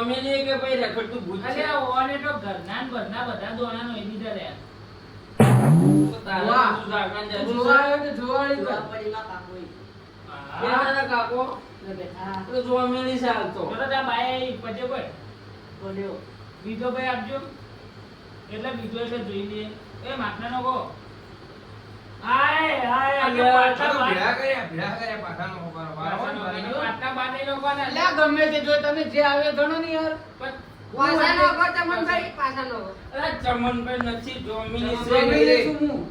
જોમેલી કે ભાઈ રખડતું ભૂત છે. અરે ઓને તો ઘરના ને બરના બધા દોણાનો એ દીધા રે. તારા તું જાગણ જા. જોવાયો તો જોવાળી તો. તારા કાકો હા. તો જોમેલી ચાલતો. ચલો તા બાય પજે ભાઈ. બોલ્યો. બીજો ભાઈ આપજો. એટલે બીજો એટલે જોઈ લે. એ માટલા નો કો. આય આય આ પાછા ભેળા કર્યા પાછાનો ખબર માટલા બાંધી લો કોને. લા ગમે તે જો તમે જે આવે ગણો ને યાર. પણ અરે ચમનભાઈ નથી જોમેલી છે. જોમેલી છું હું.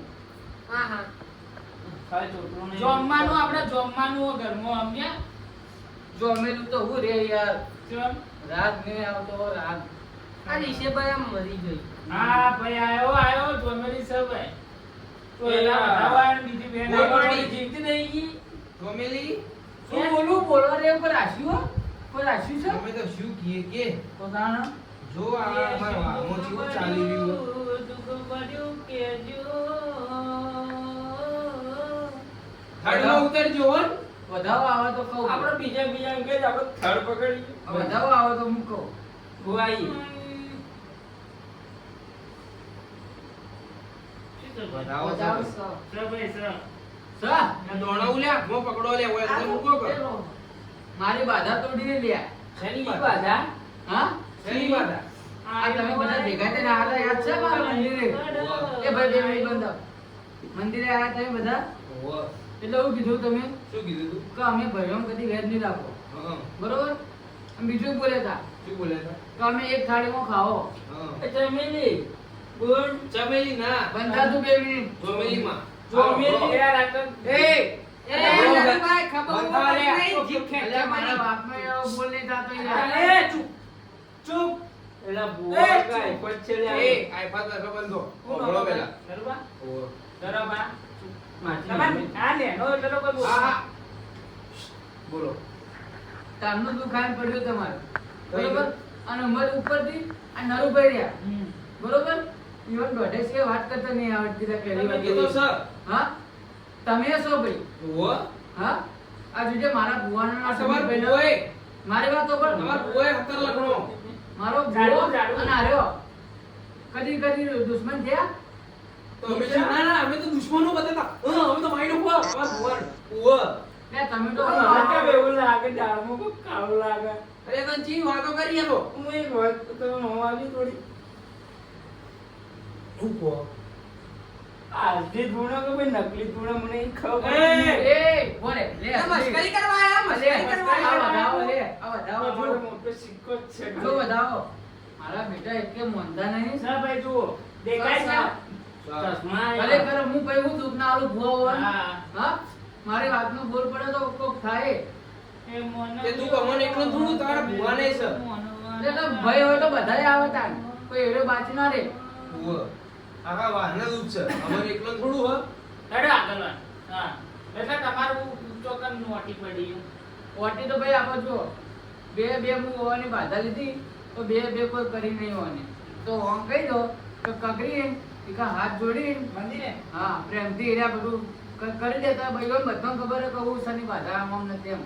ખાલી ચોટલો નહીં. જમવાનું આપણે જમવાનું ઘરમાં અમ્યા. જોમેલું તો હું રે યાર. ચમ. રાત ને આવતો રાત. હા ભાઈ આયો જોમેલી છે ભાઈ. તો એના બનાવવા બીજી બેન બોલ આવી. પડી જીવતી નહીં ગઈ. જોમેલી શું બોલું બોલવા રે ઉપર રાખ્યું હો? કોઈ રાખ્યું છે તમે તો શું કીએ કે પોતાના જો આ મારા વામો જેવું ચાલી રહ્યું દુઃખ પડ્યું કે જો. થર્ડમાં ઉતરજો હો. વધાવો આવે તો કહું. આપણે બીજા અંગે જ આપણે થર્ડ પકડી. વધાવો આવે તો હું કહું. ગોવાઈ. બતાવો વધાવો છો. છે. ભાઈ સર. સા? આ દોણા ઉલ્યા હાથમાં પકડો લે ઓય અંદર મૂકો કે. મારી બાધા તોડીને લ્યા. શેની બાધા? હા? શેની બાધા? આ તમે બધા ભેગા થઈને આયા યાદ છે મારા મંદિરે? એ ભાઈ બે મિનિટ બંધ આવો. મંદિરે આયા તમે બધા? ઓહો. એટલે એવું કીધું તમે શું કીધું તું? કે અમે ભાઈઓ કદી વેજ નહીં રાખો. હા. બરોબર? અને બીજું બોલ્યા હતા શું બોલ્યા હતા? કે અમે એક થાળીમાં ખાઓ. હા. એ ચમેલી. બોલ ચમેલી ના. બંધા તું 2 મિનિટ. જોમેલીમાં. જોમેલી. યાર આ તો એ નંદુભાઈ, અલ્યા મારા બાપનો એવો બોલ નહીં થતો યાર. અરે ચૂપ. ચૂપ. એલા બુઆ કાઈ પછી લે. એ આઈફા તો બંધો. ઓળો પેલા. નરવા. ઓહો. નરવા. માછી. તમારે આ લે નો એટલે કોઈ બોલ. હા હા. બોલો. તારનું દુખાન પડ્યું તમારે. બરોબર? અને અમારે ઉપરથી આ નરુભાઈ રહ્યા. હમ. બરોબર? ઈવન દોઢે છે વાત કરતા નહીં આવડતી તા પહેલી તમે વાર કીધું કીધું. સર. હા? તમે છો ભાઈ? ઓહો. હા? આ જોજે મારા ભુવાનો આ તમાર બુઆએ મારી વાત તો પણ તમાર બુઆએ હતર લખણો. મારો જાડો, ભુવો જાડો. અને આર્યો કદી કદી દુશ્મન થયા. તો અમે ના ના અમે તો દુશ્મનો બતાતા. હા અમે તો માઈડ ઉપર અમાર બુઆ. બુઆ. લે તમે તો આ એવું લાગે દાળમાં કોઈ કાળું લાગે. અરે તને ચી વાતો કરી તો. હું એક વાત તો આવી થોડી. હું કો. આજની ધૂણો કે ભાઈ નકલી ધૂણો મને ખબર એ! નહીં. એ બોલે લે મસ્કરી કરવા આયા મસ્કરી કરવા આ આયા. વધાવો લે આ વધાવો અમારો જો. મોટો સિક્કો જ છે. જો વધાવો મારા બેટા એટલે મોંધા નહીં. સર ભાઈ જુઓ દેખાય છે? ચશ્મા ખરેખર હું કઈ હું દુઃખ ના આલું ભુવા હોવાનું. હા. હા મારી વાતનો બોલ પડે તો કોક થાય. એ મોનો તે તું કમોને એકલું થોડું તારા ભુવાને છે. એટલે તો ભય હોય તો બધાય આવે તાન. કોઈ એરો બાકી ના રે. ઓહો. આખા વાહના દૂધ છે. અમારે એકલો થોડું હ. હેડો આગળ વાળ. હા એટલે તમારું ચોકન નોટી પડી. ઓટી તો ભાઈ આપો જો બે હું હોવાની બાધા લીધી તો બે કોઈ કરી નહીં હોવાની. તો હોમ કહી દો કે કકરી એકા હાથ જોડી મંદિરે હા પ્રેમથી એરા બધું કરી દેતા ભાઈઓ બધાને ખબર હે કે હું શની બાધા આમ નથી એમ.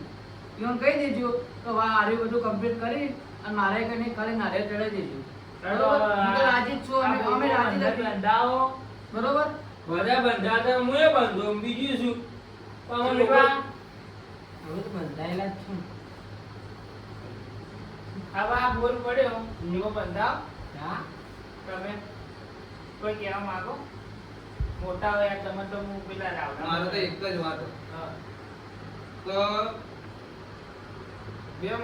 ઈવન કહી દેજો કે વાહ આર્યું બધું કમ્પ્લીટ કરી અને મારે કઈ ખાલી નારિયેળ ચડાવી દેજો. બરોબર? હું તો રાજી જ છું અમે રાજી નથી. બંધાવો. બરોબર? બધા બંધાતા હું એ બંધો બીજું શું પાવન ચૂકવા. હવે તો બંધાયેલા જ છું. હવે આ બોલ પડ્યો એવો બંધાવ. હા તમે કોઈ કહેવા માંગો? મોટા હોય તમે તો હું પેલા મારે તો રાવણા. એક જ વાત હતી. હા. તો બેમ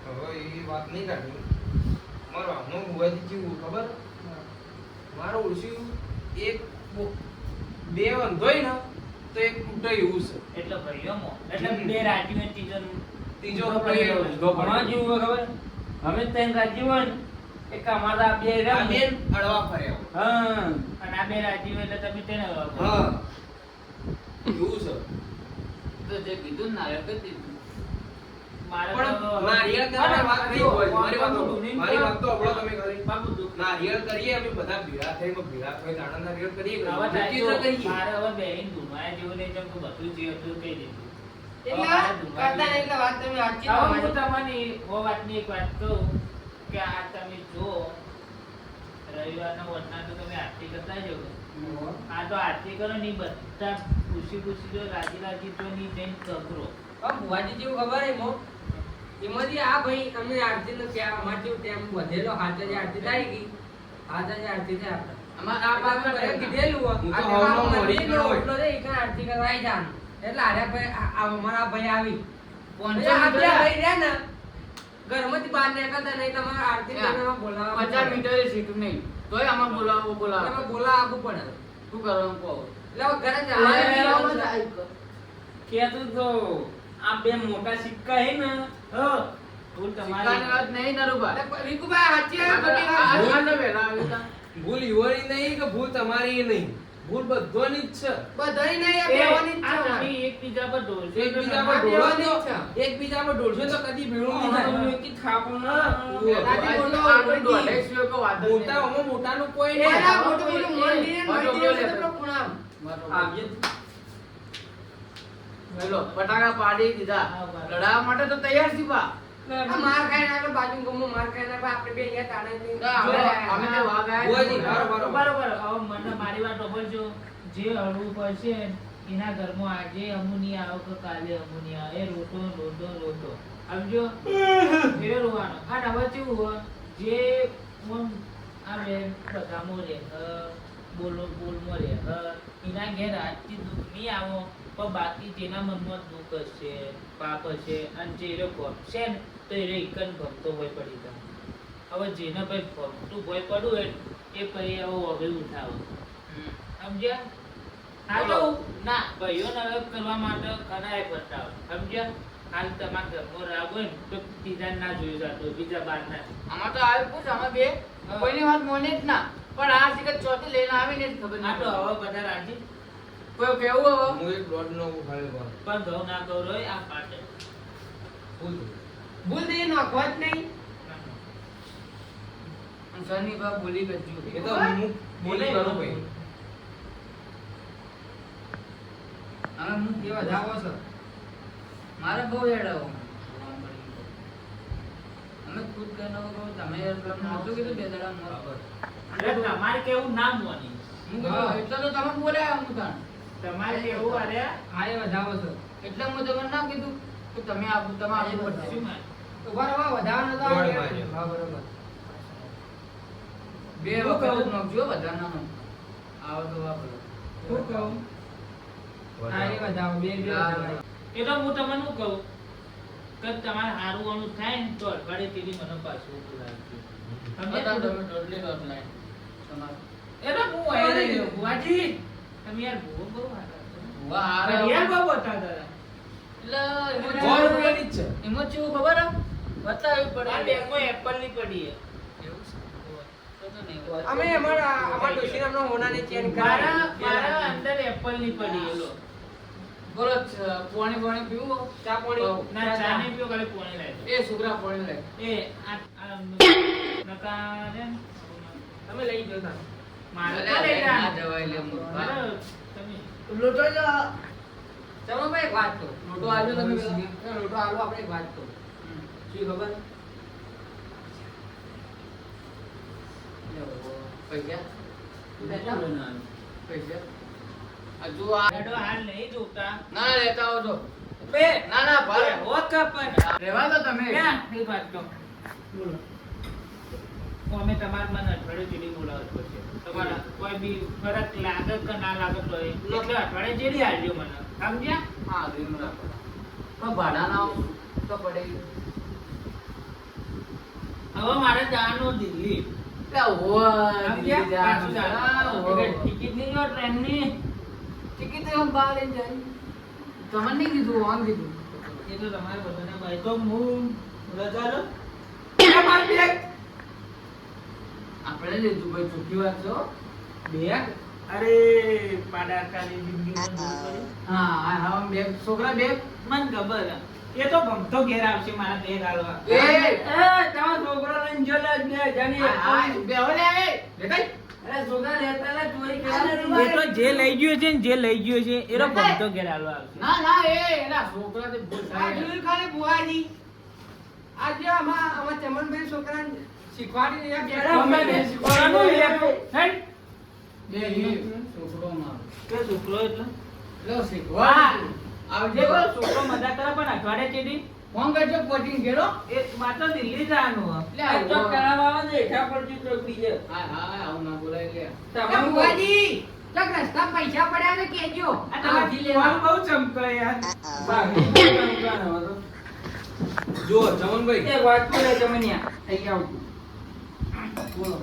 હવે એ વાત નહીં કાઢી. મારો આમનો બુવાજી કેવું ખબર? મારો ઓળખ્યું એક બે વંધોય ને તો એક તૂટે એવું છે. એટલે ભાઈઓમો એટલે બે રાજીવ ને ત્રીજો તૂટે એવો ઊંધો પડ્યો. અમાર જેવું હોય ખબર અમે ત્રણ રાજી હોય ને એક અમારા બે આ રહ્યા બેન અડવા ફર્યા. હા અને આ બે રાજીવ એટલે તમે તેને હા એવું છે. તો જે કીધું ને નારિયેળ કરી દીધું. મારે પણ તો નારિયેળ કરવાની વાત નહીં હોય. મારી વાત બાપુ સાંભળો. દુનિયા મારી વાત તો સાંભળો તમે ખરી. બાપુ દુઃખ. નારિયેળ કરીએ અમે બધા ભેળા થઈને ભેળા થઈ દાણા નારિયેળ કરીએ હવે નક્કી તો થાય કરીએ. તો મારે હવે બેહીને ધૂમાયા જેવું નહીં જેમ કે બધું જે હતું તે દીધું. કરતા નહીં એટલે વાત તમે સાચી હવે હું તમારી. તમને ઓ વાતની એક વાત કહું કે આ તમે જો રવિવારના વટના તો તમે આરતી કરતા જ હો. આ તો આરતી કરો ને ઈ બધા ખુશી ખુશી જો રાજી રાજી જો ની જઈને કકરો. પણ ભુવાજી જેવું ખબર હે મો એમાંથી આ ભાઈ અમે આરતી નો ત્યાં અમાર જેવું ત્યાં વધેલો હાથે જ આરતી થાય ગઈ હાથે જ આરતી થાય આપણે અમાર આ બાપા આપણે કીધેલું હોય હું તો આ હવનો બાપા મોડી મંદિરનો ગયો હોય. ઓટલો રે ઈકન આરતી કરવા આવી જાન એટલે આર્યા ભાઈ અમારા ભાઈ આવી પહોંચો આ બે મીટર ભાઈ રહ્યા ને ઘરમાંથી બહાર નીકળતા નહીં તમારે આરતી કરવા બોલાવવા 50 મીટરે સીટ નહીં તોય આમાં બોલાવો તમે બોલા આપવું પડે શું કરવાનું કહો એટલે હવે ઘરે જવાનું કહેતું તો આ બે મોટા સિક્કા હે ને ભૂલ સિક્કાની તમારી. વાત નહીં નરુભા એટલે રીકુભાઈ સાચી વાત ખોટી વાત? આ વહેલા આવ્યું તા. ભૂલ ઈવોની નહીં કે ભૂલ તમારી નહીં, ભૂલ બધોની જ છે. બધાય નહીં આ એ, બેવાની જ આ છે તમે એકબીજા પર ઢોલશો એકબીજા તો પર તમારી ઢોળો બેવાની જ તો છે. એકબીજા પર ઢોળશો તો કદી ભેળું નહીં હા. થાય. એક જ ખાપો ને. રાજી બોલો, આગળ દોઢેક સિવાય કોઈ વાત જ નહીં. મોટામાં મોટાનું કોઈ એ નહીં. ના મોટું મોટું મંદિર ને બરોબર મંદિર છે છે. તો ખૂણામ. આવજે. બોલો ફટાકા પાડી દીધા હા, બરાબર. લડાવવા માટે તો તૈયાર છી બા આ માર ખાઈને આગળ બાજુ ગમો માર ખાઈને આગળ આપણે બે અહીંયા તાણે નહીં. અમે તે વાઘ બુઆજી, આયા બરોબર. બરોબર. હવે મને મારી વાત સાંભળજો. જે હળવું પડશે એના ઘરમાં આજે અમુની આવો કે કાલે અમુની આવે એ રોટો રોટો રોટો સમજો ફેર રોવાનો. અને હવે કેવું હોય જે ઓમ આવે બધામાં રે બોલમો રે એના ઘેર આજથી દુઃખ નહીં આવો પણ બાકી જેના મનમાં દુઃખ હશે પાપ હશે અને જે રે ગમશે ને તો એ રે એકન ગમતો હોય પડી જાય. હવે જેને ભાઈ ગમતું ભય પડવું હોય એ પછી હવે ઉઠાવો સમજ્યા? હાલો ના ભાઈઓને અલગ કરવા માટે કરાય બતાવો સમજ્યા? હાલ તમારા ઘરમાં રાગ હોય ને તો ત્રીજા ના જોયું જાતો બીજા બાર ના. આમાં તો આવે પૂછ આમાં બે કોઈની વાત મોને જ ના પણ આ સિકત ચોથી લઈને આવીને જ ખબર આ તો નહીં હવે બધા રાજી કોઈ કેવું હવે હું એક દોઢ નો ઉખાડ્યો પણ પણ ઘઉં ના ગૌરવ આ પાટે ભૂલ થઈ. ભૂલ થઈ નાખવા જ નહીં. સની બા બોલી ગયું એ તો હું બોલી કરું ભાઈ. હવે હું કેવા જાવો છો? મારે બહુ હેડાવો અમે ખુદ કરનો તમે પેલા નહોતું કીધું બે દાડા મોર એટલે તમારે કેવું ના મોની હું કીધું એટલે તો તમે બોલ્યા હું તાણ તમારે કેવું અરે આ એવા જાવો છો. એટલે હું તમને ના કીધું કે તમે આપું તમે આપવું પડશે શું માન? ઉભા રહો, વધારવાનો તો દોઢ આ માર્યો. હા, બરોબર. બે હું વખત કહું? જ નાખજો બધા ના આવો તો વાપરો શું કહું? આ એવા જાવો, બે બે હા. જાવો. એ તો હું તમને શું કહું કે તમારે સારું આનું થાય ને તો અઠવાડિયે તેથી મને પાછું બોલાવજો. બધા સમજ્યા? તમે ટોટલી ડોટ લાઈન તમારે એ તો હું આવી રહ્યો બુઆજી. તમે યાર બહુ બહુ વાતા છો. વાહ ઘડિયાળ બહુ બતાવતા હતા. એટલે એમાં સો રૂપિયાની જ છે. એમાં કેવું ખબર હે? બતાવવી પડે આ બેંકમાં એપલ ની પડી છે. એવું છે? તો તો નહીં હોય. અમે અમારા ડોશીનામનો હોનાની ચેન મારા કરાવી. અંદર એપલ ની પડી છે લો. બોલો પાણી પીવું ચા પાણી. ના ચા નહીં પીવો ખાલી પાણી લાવી દો. એ છોકરા પાણી લે એ આ નકા રે ને. તમે લઈ જાઓ તાર. મારે અરે, તો લઈ ના જા. જવાય લે મૂર્ખા. અરે, તમે લોટો જો. ચલો ભાઈ એક વાત કહું. લોટો આલજો તમે પેલા. લોટો આલો આપણે એક વાત કહું. શું ખબર? પૈસા લેતા આવો. પૈસા આ જો આ રેડો હાલ નહીં જોતા. ના લેતા આવો તો બે ના ના ભાઈ હોત કપન. રહેવા દો તમે ક્યાં? એક વાત કહું. બોલો. અમે તમારે મને અઠવાડિયે જેડી બોલાવત પડશે. તમારા કોઈ બી ફરક લાગે કે ના લાગે તો એ. એટલે અઠવાડિયે જેડી આવજો મને. સમજ્યા? હા રીમ રાખો પણ ભાડા ના તો પડે હવે મારે જવાનું દિલ્હી. ટિકિટ સમજ્યા? પાછું જવાનું. એટલે ટિકિટ ની લો ટ્રેનની. હું બહાર લઈને જાય તમને નહીં કીધું આમ કીધું એ તો તમારે બધાને ભાઈ તો હું રજા લો. આપણે લીધું ભાઈ ચોખ્ખી વાત છો બેગ? અરે પાડાકાની જિંદગીમાં દૂર કરી. હા હા હા બેગ છોકરા બેગ મને ખબર હે. એ તો ગમતો ઘેર આવશે મારા બેગ હાલવા. એ! તમારો છોકરો લઈને જો લે બે જણી. હા બે હવે લે એ દેખાય અરે છોકરા લેતા હતા, ચોરી કર્યા એ તો જે લઈ ગયો છે ને જે લઈ ગયો છે એનો ભમતો ઘેર હાલવા આવશે. ના ના એ એના છોકરા તે ભૂલ આ થાય. જોયું ખાલી બુઆજી આજે આમાં ચમનભાઈ છોકરાને શીખવાડી ગમે તે શીખવાડવાનું લે તો. હેડ. બે એ છોકરો મારો. કે છોકરો એટલે લો શીખવાડ. આવજે જે બોલ. છોકરો મજા કરે પણ અઠવાડિયે ચેડી ફોન કરજો પોચીને ઘેરો. એ માત્ર દિલ્હી જવાનું હો. લે આવો. હા આ આવું ના બોલાય લે. બુઆજી ચક રસ્તા પૈસા પડ્યા ને કેજો તમારી લેવાનું બહુ ચમકે યાર. જો ચમનભાઈ બોલો.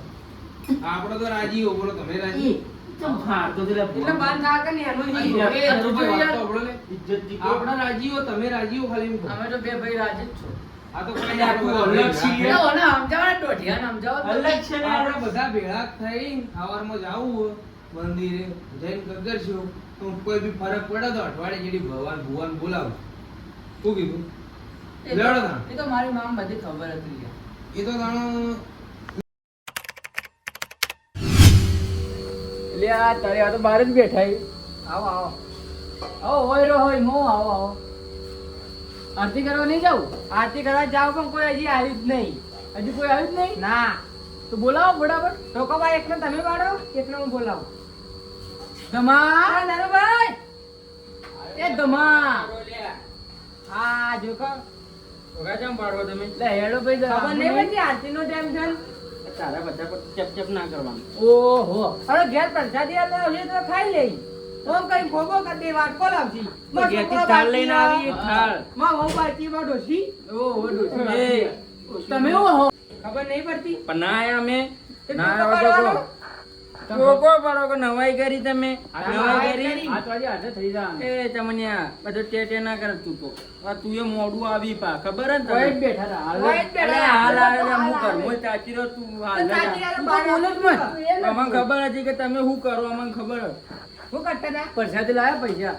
આપણો તો રાજી હો, બોલો તમે રાજી? ચમ ફાડતો દિલા એટલે બંધ ના કર ને એનું ઈ. યાર, એ યાર, જોજો વાત યાર. તો આપણો લે. આપણા રાજી હો, તમે રાજી હો, ખાલી એમ કહો. અમે તો બે ભાઈ રાજી જ છો. આ તો કોઈ અલ્યા, તું અલગ છીએ. લે ઓને સમજાવો ને ટોઢિયાને સમજાવો તો. અલગ છે ને આપણે બધા ભેળા થઈ સવારમાં જાવું હોય મંદિરે જઈને કરશું તો કોઈ બી ફરક પડે તો અઠવાડિયે જેડી ભગવાન ભુવાન બોલાવું. શું કીધું? એ તો- લેવડો ના. એ તો મારી મામ બધી ખબર હતી યાર. એ તો જાણો લે આ તારે આ તો બહાર જ બેઠા છે. આવો આવો આવો હોય રો હોય મો આવો આવો. આરતી કરવા નહીં જાવ? આરતી કરવા જાવ પણ કોઈ હજી આવ્યું જ નહીં. હજુ કોઈ આવ્યું જ નહીં? ના તો બોલાવો ફટાફટ. ટોકોભાઈ એકને તમે પાડો એકને હું બોલાવું. ધમા નાનુભાઈ એ ધમા હા જો કો કેમ પાડવો તમે? લે હેડો ભાઈ જરા. ખબર નહીં પડતી આરતીનો ટાઈમ છે ને. તારા બધા પર ચપ ના કરવાનું. ઓહો હવે ઘેર પ્રસાદી આલે આવશે તો ખાઈ લઈ. ઓમ કઈ ખોબો કરી દે વાત કોલ આવશી. તો ઘેરથી થાળ લઈને આવી, થાળ. માં વહુ બાકી માં ડોસી. ઓહો ડોશી. એ, તમે હો ખબર નહીં પડતી. પણ ના આયા અમે. તે ના ટોકો આવ્યા તો પાડવાનો? ટોકો પાડો કે નવાઈ કરી તમે. નવાઈ કરી. આ તો આજે હાથે થઈ જવાનું. એ ચમનિયા બધું ટેટે ના કર તું તો. આ તું એ મોડું આવી પા ખબર હે ને કોઈ જ તને? બેઠા હતા હાલ કોઈ જ જ. બેઠા અરે હાલ હતા. આવે છે, હું ઘરમાં ચાચી રહ્યો, તું હાલ તો જા. સાચી વાત તું તો બહાર બોલો જ મત. અમને ખબર હતી કે તમે શું કરો, અમને ખબર હતી. શું કરતા હતા? પરસાદી લાયા પૈસા.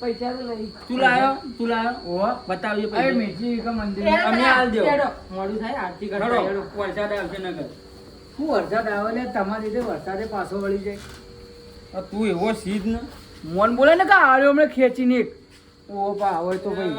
પૈસા તો નહીં. તું લાયો? તું લાયો? ઓહો. બતાવજે અરે પૈસા. મેથી કા મંદિર. હેડો અમે બધા, હાલ દેવો. હેડો. મોડું થાય આરતી કરતા ખરો, હેડો. વરસાદ આવશે ન કર. શું વરસાદ આવે ને તમારી રીતે વરસાદે પાછો વળી જાય. આ તું એવો સીધ ને. મોન બોલે ને કે આળ્યો હમણાં ખેંચીને એક. ઓ બા હવે તો ભાઈ